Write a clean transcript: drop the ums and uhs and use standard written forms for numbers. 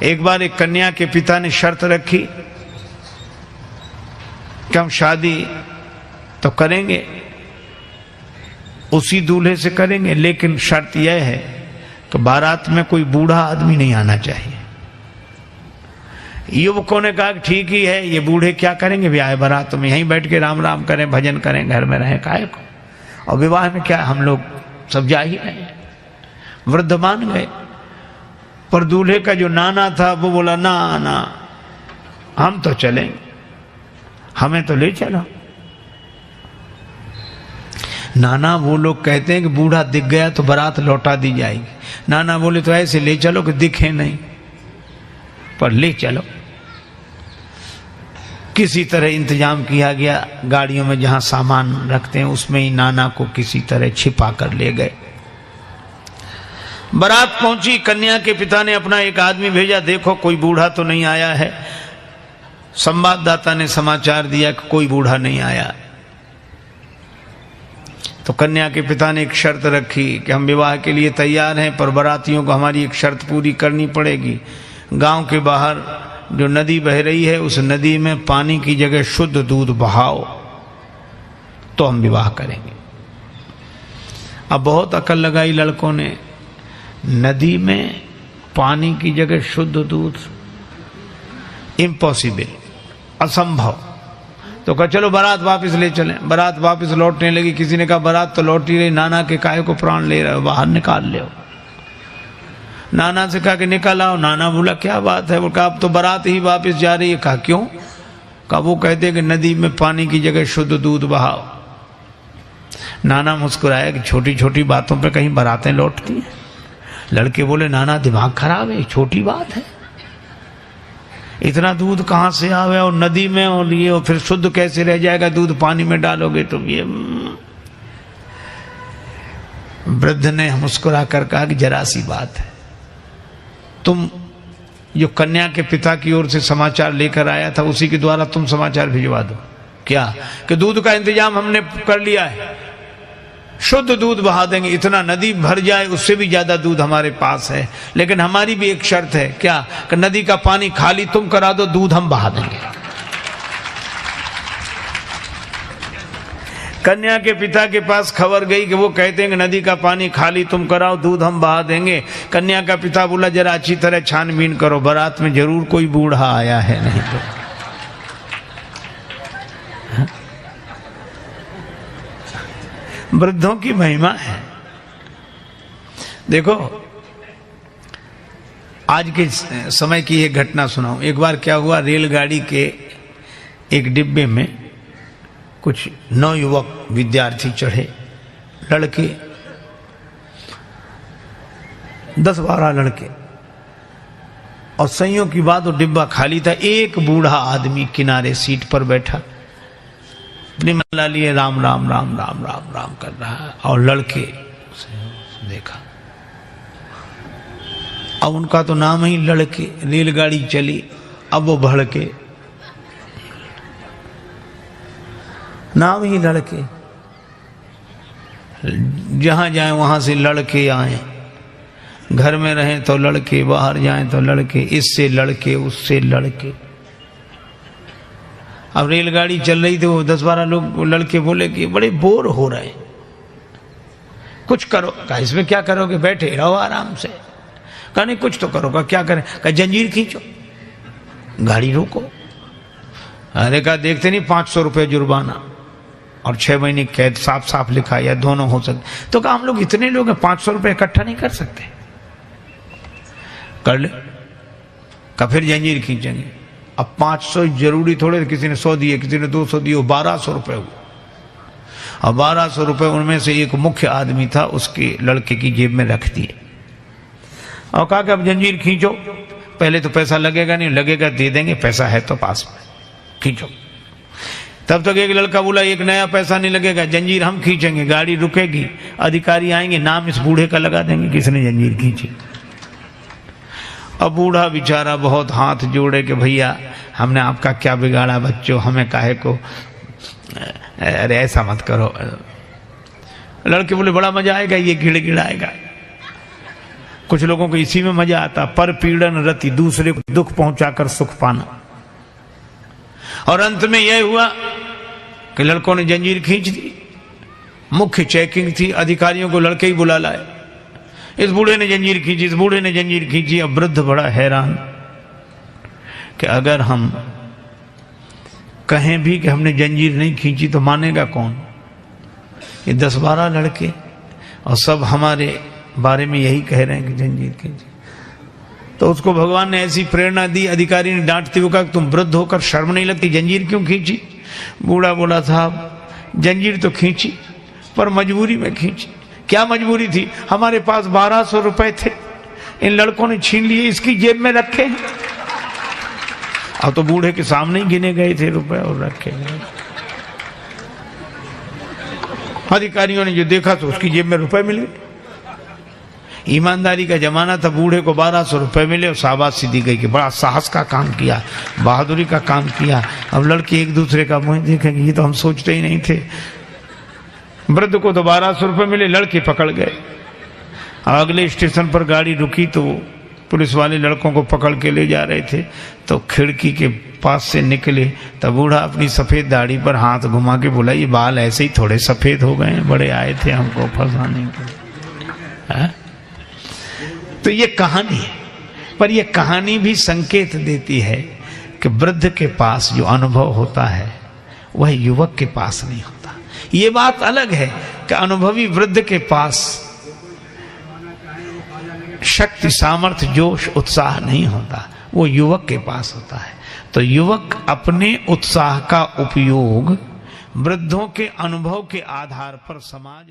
एक बार एक कन्या के पिता ने शर्त रखी कि हम शादी तो करेंगे, उसी दूल्हे से करेंगे, लेकिन शर्त यह है कि बारात में कोई बूढ़ा आदमी नहीं आना चाहिए। युवकों ने कहा कि ठीक ही है, ये बूढ़े क्या करेंगे ब्याह बारात में, यहीं बैठ के राम राम करें, भजन करें, घर में रहें, काहे को, और विवाह में क्या हम लोग सब जा ही रहे। वृद्ध मान गए, पर दूल्हे का जो नाना था वो बोला ना ना हम तो चलेंगे, हमें तो ले चलो। नाना वो लोग कहते हैं कि बूढ़ा दिख गया तो बारात लौटा दी जाएगी। नाना बोले तो ऐसे ले चलो कि दिखे नहीं, पर ले चलो। किसी तरह इंतजाम किया गया, गाड़ियों में जहां सामान रखते हैं उसमें ही नाना को किसी तरह छिपा कर ले गए। बारात पहुंची, कन्या के पिता ने अपना एक आदमी भेजा, देखो कोई बूढ़ा तो नहीं आया है। संवाददाता ने समाचार दिया कि कोई बूढ़ा नहीं आया। तो कन्या के पिता ने एक शर्त रखी कि हम विवाह के लिए तैयार हैं, पर बारातियों को हमारी एक शर्त पूरी करनी पड़ेगी। गांव के बाहर जो नदी बह रही है उस नदी में पानी की जगह शुद्ध दूध बहाओ तो हम विवाह करेंगे। अब बहुत अकल लगाई लड़कों ने, नदी में पानी की जगह शुद्ध दूध, इम्पॉसिबल, असंभव। तो कहा चलो बारात वापस ले चलें। बारात वापस लौटने लगी। किसी ने कहा बारात तो लौट ही रही, नाना के काहे को प्राण ले रहे हो, बाहर निकाल ले। नाना से कहा कि निकल आओ। नाना बोला क्या बात है, वो कहा अब तो बारात ही वापस जा रही है। कहा क्यों? कहा वो कहते हैं कि नदी में पानी की जगह शुद्ध दूध बहाओ। नाना मुस्कुराया कि छोटी छोटी बातों पे कहीं बारातें लौटती हैं। लड़के बोले नाना दिमाग खराब है, छोटी बात है, इतना दूध कहाँ से आवे और नदी में, और ये और फिर शुद्ध कैसे रह जाएगा, दूध पानी में डालोगे तो ये। वृद्ध ने मुस्कुरा कर कहा कि जरा सी बात है, तुम जो कन्या के पिता की ओर से समाचार लेकर आया था उसी के द्वारा तुम समाचार भिजवा दो। क्या? कि दूध का इंतजाम हमने कर लिया है, शुद्ध दूध बहा देंगे, इतना नदी भर जाए उससे भी ज्यादा दूध हमारे पास है, लेकिन हमारी भी एक शर्त है। क्या? कि नदी का पानी खाली तुम करा दो, दूध हम बहा देंगे। कन्या के पिता के पास खबर गई कि वो कहते हैं कि नदी का पानी खाली तुम कराओ, दूध हम बहा देंगे। कन्या का पिता बोला जरा अच्छी तरह छानबीन करो, बारात में जरूर कोई बूढ़ा आया है, नहीं तो। वृद्धों की महिमा है। देखो आज के समय की एक घटना सुनाऊं। एक बार क्या हुआ, रेलगाड़ी के एक डिब्बे में कुछ नवयुवक विद्यार्थी चढ़े, लड़के 10-12 लड़के, और संयोग की बात वो डिब्बा खाली था। एक बूढ़ा आदमी किनारे सीट पर बैठा अपनी माला लिए राम राम राम राम राम राम कर रहा है, और लड़के देखा। अब उनका तो नाम ही लड़के। रेलगाड़ी चली, अब वो भड़के, नाम ही लड़के, जहां जाए वहां से लड़के आए। घर में रहें तो लड़के, बाहर जाएं तो लड़के, इससे लड़के उससे लड़के। अब रेलगाड़ी चल रही थी, वो 10-12 लोग लड़के बोले कि बड़े बोर हो रहे, कुछ करो। कहा इसमें क्या करोगे, बैठे रहो आराम से। कहा नहीं कुछ तो करो। कहा क्या करें? कहा जंजीर खींचो, गाड़ी रोको। अरे कहा देखते नहीं 500 रुपये जुर्माना और 6 महीने कैद, साफ साफ लिखा, या दोनों हो सकते। तो कहा हम लोग इतने लोग हैं, 500 रुपये इकट्ठा नहीं कर सकते। कर ले। कहा फिर जंजीर खींचेंगे। अब 500 जरूरी थोड़े, किसी ने 100 दिए, किसी ने 200 दिए, 1200 रुपये हुए। अब 1200 रुपये उनमें से एक मुख्य आदमी था, उसके लड़के की जेब में रख दिए और कहा कि अब जंजीर खींचो। पहले तो पैसा लगेगा नहीं, लगेगा दे देंगे, पैसा है तो पास में, खींचो। तब तक एक लड़का बोला एक नया पैसा नहीं लगेगा, जंजीर हम खींचेंगे, गाड़ी रुकेगी, अधिकारी आएंगे, नाम इस बूढ़े का लगा देंगे किसने जंजीर खींची। अब बूढ़ा बेचारा बहुत हाथ जोड़े कि भैया हमने आपका क्या बिगाड़ा बच्चों, हमें काहे को, अरे ऐसा मत करो। लड़के बोले बड़ा मजा आएगा, ये गिड़गिड़ाएगा। कुछ लोगों को इसी में मजा आता, पर पीड़न रति, दूसरे को दुख पहुंचाकर सुख पाना। और अंत में यह हुआ कि लड़कों ने जंजीर खींच दी। मुख्य चेकिंग थी, अधिकारियों को लड़के ही बुला लाए। इस बूढ़े ने जंजीर खींची, इस बूढ़े ने जंजीर खींची। अब वृद्ध बड़ा हैरान कि अगर हम कहें भी कि हमने जंजीर नहीं खींची तो मानेगा कौन? ये 10-12 लड़के और सब हमारे बारे में यही कह रहे हैं कि जंजीर खींची। तो उसको भगवान ने ऐसी प्रेरणा दी, अधिकारी ने डांटते हुए कहा, तुम वृद्ध होकर शर्म नहीं लगती, जंजीर क्यों खींची? बूढ़ा बोला, साहब जंजीर तो खींची पर मजबूरी में खींची। क्या मजबूरी थी? हमारे पास 1200 रुपए थे, इन लड़कों ने छीन लिए, इसकी जेब में रखे हैं। अब तो बूढ़े के सामने ही गिने गए थे रुपए और रखे गए। अधिकारियों ने जो देखा तो उसकी जेब में रुपए मिले। ईमानदारी का जमाना था, बूढ़े को 1200 रुपए मिले और शाबाशी दी गई कि बड़ा साहस का काम किया, बहादुरी का काम किया। अब लड़के एक दूसरे का मुंह देखेंगे, ये तो हम सोचते ही नहीं थे। वृद्ध को तो 1200 रुपए मिले, लड़के पकड़ गए। अगले स्टेशन पर गाड़ी रुकी तो पुलिस वाले लड़कों को पकड़ के ले जा रहे थे। तो खिड़की के पास से निकले तब बूढ़ा अपनी सफेद दाढ़ी पर हाथ घुमा के बोला, ये बाल ऐसे ही थोड़े सफेद हो गए, बड़े आए थे हमको फंसाने के लिए। तो ये कहानी है, पर यह कहानी भी संकेत देती है कि वृद्ध के पास जो अनुभव होता है वह युवक के पास नहीं होता। ये बात अलग है कि अनुभवी वृद्ध के पास शक्ति, सामर्थ्य, जोश, उत्साह नहीं होता, वो युवक के पास होता है। तो युवक अपने उत्साह का उपयोग वृद्धों के अनुभव के आधार पर समाज